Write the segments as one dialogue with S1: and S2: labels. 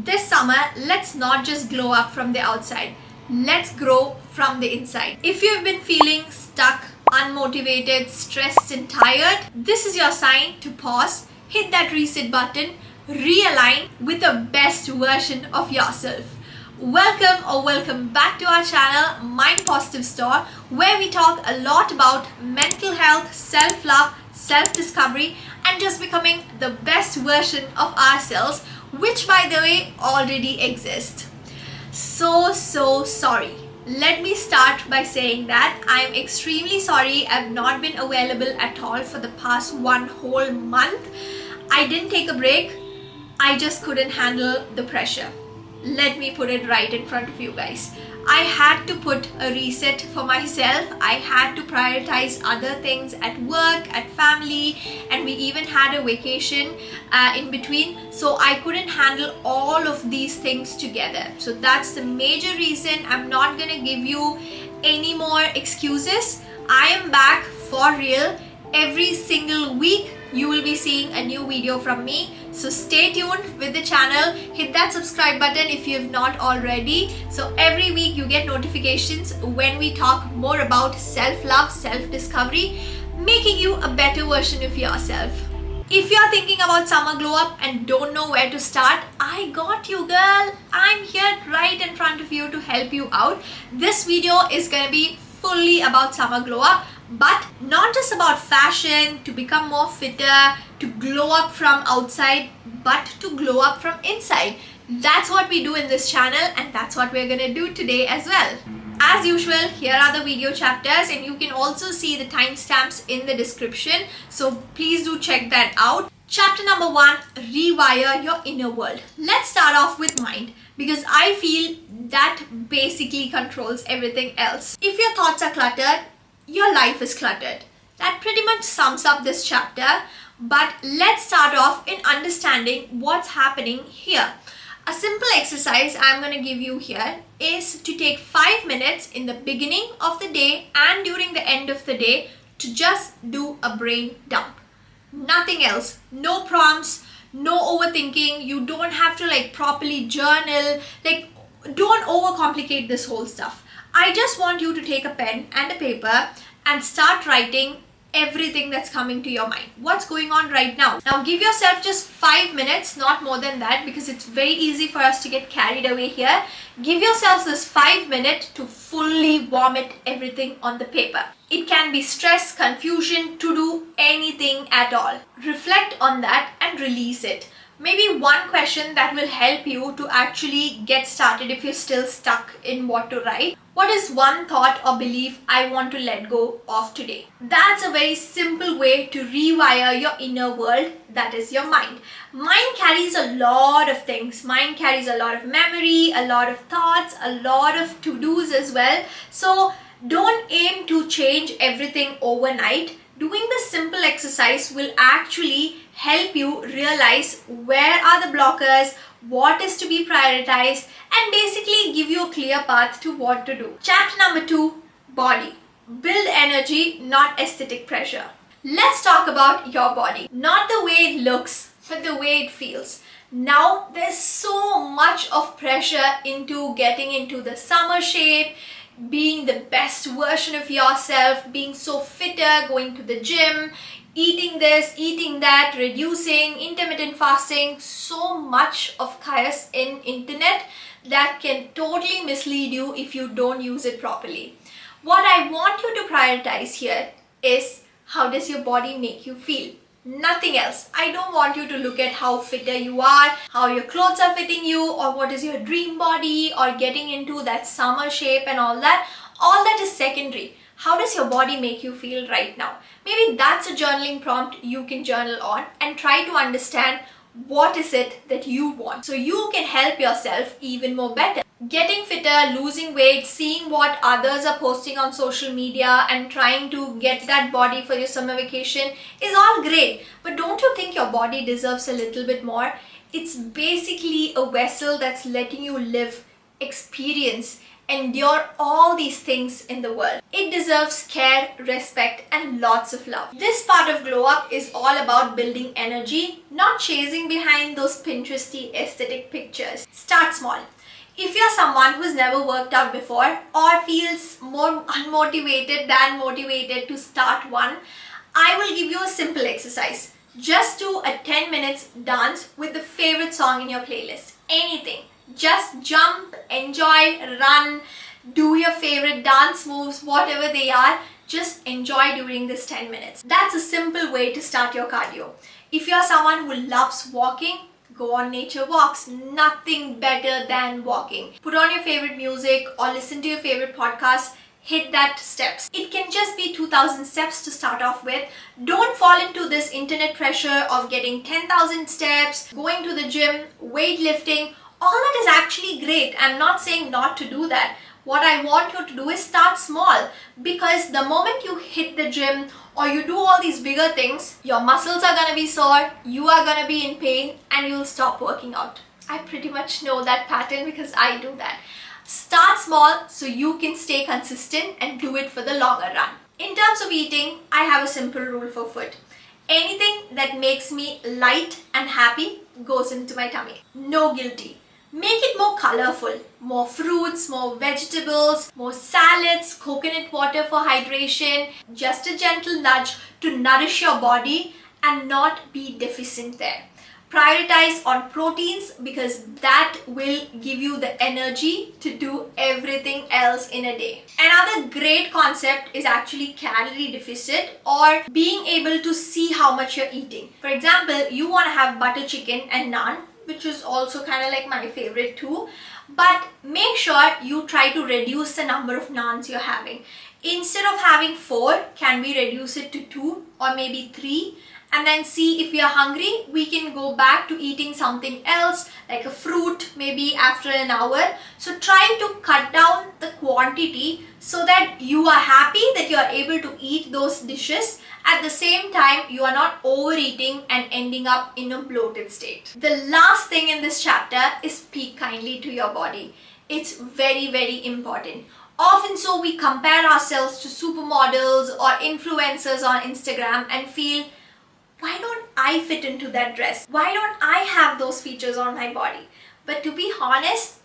S1: This summer, let's not just glow up from the outside. Let's grow from the inside. If you've been feeling stuck, unmotivated, stressed and tired, this is your sign to pause, hit that reset button, realign with the best version of yourself. Welcome back to our channel, Mind Positive Store, where we talk a lot about mental health, self-love, self-discovery and just becoming the best version of ourselves, which by the way already exists. So sorry. Let me start by saying that I am extremely sorry I've not been available at all for the past one whole month. I didn't take a break. I just couldn't handle the pressure. Let me put it right in front of you guys. I had to put a reset for myself. I had to prioritize other things at work, at family, and we even had a vacation in between. So I couldn't handle all of these things together. So that's the major reason. I'm not gonna give you any more excuses. I am back for real. Every single week you will be seeing a new video from me. So stay tuned with the channel, hit that subscribe button if you have not already. So every week you get notifications when we talk more about self-love, self-discovery, making you a better version of yourself. If you're thinking about summer glow up and don't know where to start, I got you girl. I'm here right in front of you to help you out. This video is gonna be fully about summer glow up, but not just about fashion, to become more fitter, to glow up from outside, but to glow up from inside. That's what we do in this channel and that's what we're gonna do today as well. As usual, here are the video chapters and you can also see the timestamps in the description. So please do check that out. Chapter number 1, rewire your inner world. Let's start off with mind, because I feel that basically controls everything else. If your thoughts are cluttered, your life is cluttered. That pretty much sums up this chapter, but let's start off in understanding what's happening here. A simple exercise I'm going to give you here is to take 5 minutes in the beginning of the day and during the end of the day to just do a brain dump. Nothing else. No prompts, no overthinking. You don't have to properly journal. Don't overcomplicate this whole stuff. I just want you to take a pen and a paper and start writing everything that's coming to your mind. What's going on right now? Now give yourself just 5 minutes, not more than that, because it's very easy for us to get carried away here. Give yourselves this 5 minutes to fully vomit everything on the paper. It can be stress, confusion, to do anything at all. Reflect on that and release it. Maybe one question that will help you to actually get started if you're still stuck in what to write. What is one thought or belief I want to let go of today? That's a very simple way to rewire your inner world, that is your mind. Mind carries a lot of things. Mind carries a lot of memory, a lot of thoughts, a lot of to-dos as well. So don't aim to change everything overnight. Doing this simple exercise will actually help you realize where are the blockers, what is to be prioritized, and basically give you a clear path to what to do. Chapter number 2, body. Build energy, not aesthetic pressure. Let's talk about your body. Not the way it looks, but the way it feels. Now there's so much of pressure into getting into the summer shape, being the best version of yourself, being so fitter, going to the gym, eating this, eating that, reducing, intermittent fasting. So much of chaos in internet that can totally mislead you if you don't use it properly. What I want you to prioritize here is, how does your body make you feel? Nothing else. I don't want you to look at how fitter you are, how your clothes are fitting you, or what is your dream body, or getting into that summer shape and all that. All that is secondary. How does your body make you feel right now? Maybe that's a journaling prompt you can journal on and try to understand what is it that you want, so you can help yourself even more better. Getting fitter, losing weight, seeing what others are posting on social media and trying to get that body for your summer vacation is all great. But don't you think your body deserves a little bit more? It's basically a vessel that's letting you live, experience, endure all these things in the world. It deserves care, respect, and lots of love. This part of Glow Up is all about building energy, not chasing behind those Pinteresty aesthetic pictures. Start small. If you're someone who's never worked out before or feels more unmotivated than motivated to start one, I will give you a simple exercise. Just do a 10 minutes dance with the favorite song in your playlist. Anything. Just jump, enjoy, run, do your favorite dance moves, whatever they are. Just enjoy during this 10 minutes. That's a simple way to start your cardio. If you're someone who loves walking, go on nature walks. Nothing better than walking. Put on your favorite music or listen to your favorite podcast. Hit that steps. It can just be 2000 steps to start off with. Don't fall into this internet pressure of getting 10,000 steps, going to the gym, weightlifting. All that is actually great. I'm not saying not to do that. What I want you to do is start small, because the moment you hit the gym or you do all these bigger things, your muscles are gonna be sore, you are gonna be in pain, and you'll stop working out. I pretty much know that pattern because I do that. Start small so you can stay consistent and do it for the longer run. In terms of eating, I have a simple rule for food. Anything that makes me light and happy goes into my tummy. No guilty. Make it more colorful. More fruits, more vegetables, more salads, coconut water for hydration. Just a gentle nudge to nourish your body and not be deficient there. Prioritize on proteins because that will give you the energy to do everything else in a day. Another great concept is actually calorie deficit, or being able to see how much you're eating. For example, you want to have butter chicken and naan, which is also kind of like my favorite too. But make sure you try to reduce the number of naans you're having. Instead of having 4, can we reduce it to 2 or maybe 3? And then see if we are hungry, we can go back to eating something else like a fruit maybe after an hour. So try to cut down the quantity so that you are happy that you are able to eat those dishes. At the same time, you are not overeating and ending up in a bloated state. The last thing in this chapter is speak kindly to your body. It's very, very important. Often so we compare ourselves to supermodels or influencers on Instagram and feel, why don't I fit into that dress? Why don't I have those features on my body? But to be honest,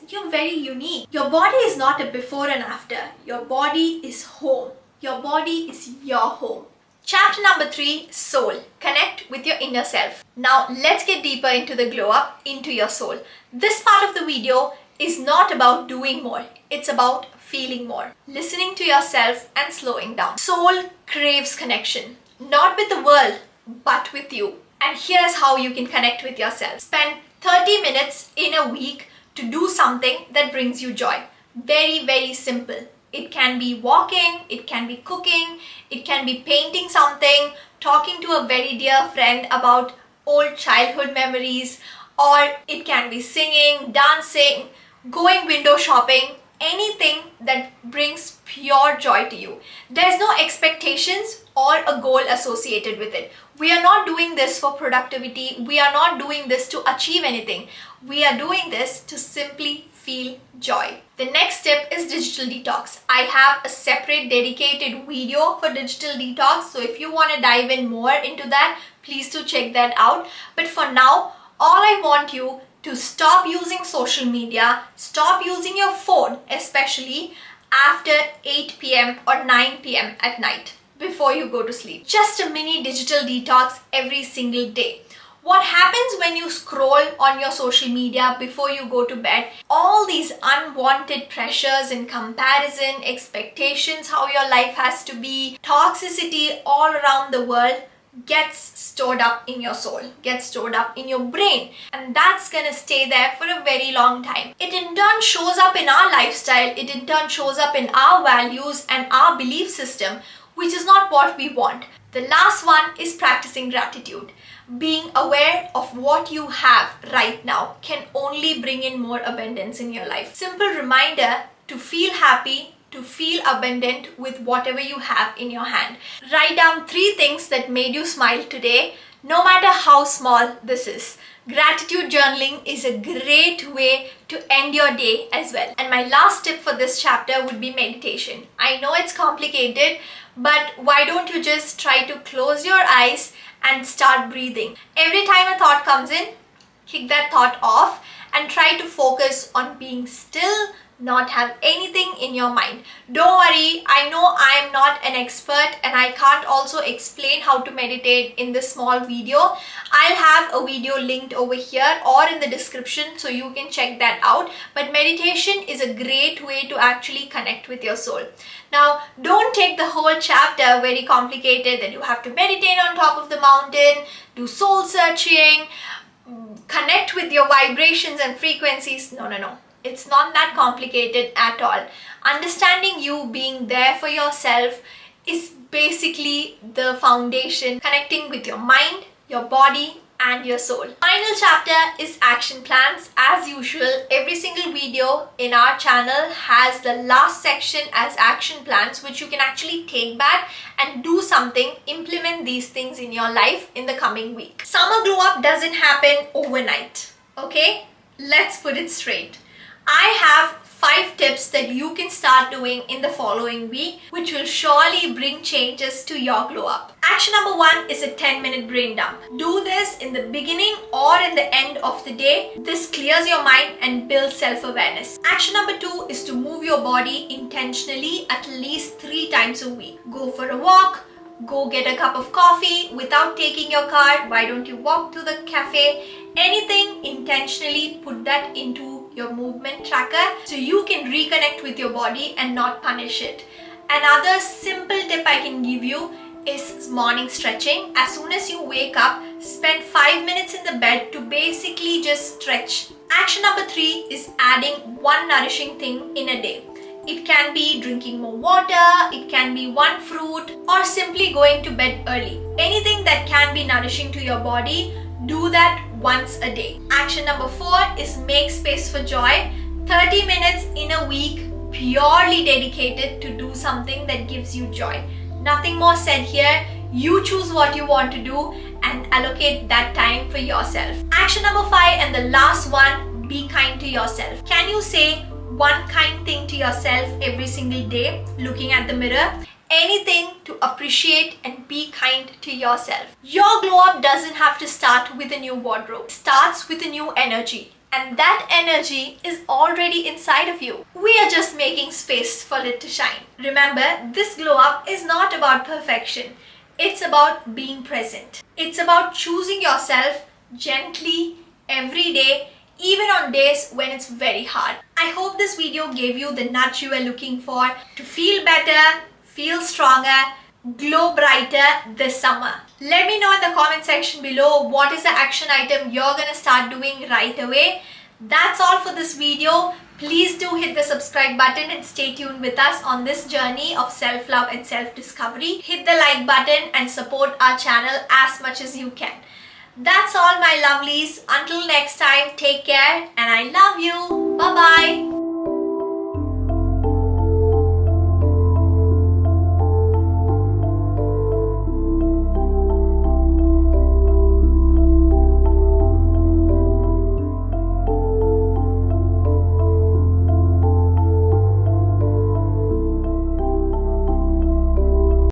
S1: you're very unique. Your body is not a before and after. Your body is home. Your body is your home. Chapter number 3, Soul. Connect with your inner self. Now let's get deeper into the glow up, into your soul. This part of the video is not about doing more. It's about feeling more. Listening to yourself and slowing down. Soul craves connection. Not with the world, but with you. And here's how you can connect with yourself. Spend 30 minutes in a week to do something that brings you joy. Very, very simple. It can be walking, it can be cooking, it can be painting something, talking to a very dear friend about old childhood memories, or it can be singing, dancing, going window shopping. Anything that brings pure joy to you. There's no expectations or a goal associated with it. We are not doing this for productivity. We are not doing this to achieve anything. We are doing this to simply feel joy. The next step is digital detox. I have a separate dedicated video for digital detox. So if you want to dive in more into that, please do check that out. But for now, all I want you to stop using social media, stop using your phone, especially after 8 p.m. or 9 p.m. at night before you go to sleep. Just a mini digital detox every single day. What happens when you scroll on your social media before you go to bed? All these unwanted pressures and comparison, expectations, how your life has to be, toxicity all around the world gets stored up in your soul, gets stored up in your brain, and that's gonna stay there for a very long time. It in turn shows up in our lifestyle, it in turn shows up in our values and our belief system, which is not what we want. The last one is practicing gratitude. Being aware of what you have right now can only bring in more abundance in your life. Simple reminder to feel happy, to feel abundant with whatever you have in your hand. Write down 3 things that made you smile today, no matter how small this is. Gratitude journaling is a great way to end your day as well. And my last tip for this chapter would be meditation. I know it's complicated, but why don't you just try to close your eyes and start breathing? Every time a thought comes in, kick that thought off and try to focus on being still, not have anything in your mind. Don't worry, I know I'm not an expert and I can't also explain how to meditate in this small video. I'll have a video linked over here or in the description so you can check that out. But meditation is a great way to actually connect with your soul. Now, don't take the whole chapter very complicated that you have to meditate on top of the mountain, do soul searching, connect with your vibrations and frequencies. No. It's not that complicated at all. Understanding you, being there for yourself is basically the foundation, connecting with your mind, your body and your soul. Final chapter is action plans. As usual, every single video in our channel has the last section as action plans, which you can actually take back and do something, implement these things in your life in the coming week. Summer glow up doesn't happen overnight, okay? Let's put it straight. I have 5 tips that you can start doing in the following week, which will surely bring changes to your glow up. Action number 1 is a 10-minute brain dump. Do this in the beginning or in the end of the day. This clears your mind and builds self-awareness. Action number 2 is to move your body intentionally at least 3 times a week. Go for a walk, go get a cup of coffee without taking your car. Why don't you walk to the cafe? Anything, intentionally put that into your movement tracker so you can reconnect with your body and not punish it. Another simple tip I can give you is morning stretching. As soon as you wake up, spend 5 minutes in the bed to basically just stretch. Action number 3 is adding one nourishing thing in a day. It can be drinking more water, it can be one fruit, or simply going to bed early. Anything that can be nourishing to your body, do that once a day. Action number 4 is make space for joy. 30 minutes in a week purely dedicated to do something that gives you joy. Nothing more said here. You choose what you want to do and allocate that time for yourself. Action number 5 and the last one, be kind to yourself. Can you say one kind thing to yourself every single day looking at the mirror? Anything to appreciate and be kind to yourself. Your glow up doesn't have to start with a new wardrobe. It starts with a new energy. And that energy is already inside of you. We are just making space for it to shine. Remember, this glow up is not about perfection. It's about being present. It's about choosing yourself gently every day, even on days when it's very hard. I hope this video gave you the nudge you were looking for to feel better, feel stronger, glow brighter this summer. Let me know in the comment section below what is the action item you're gonna start doing right away. That's all for this video. Please do hit the subscribe button and stay tuned with us on this journey of self-love and self-discovery. Hit the like button and support our channel as much as you can. That's all, my lovelies. Until next time, take care and I love you. Bye-bye.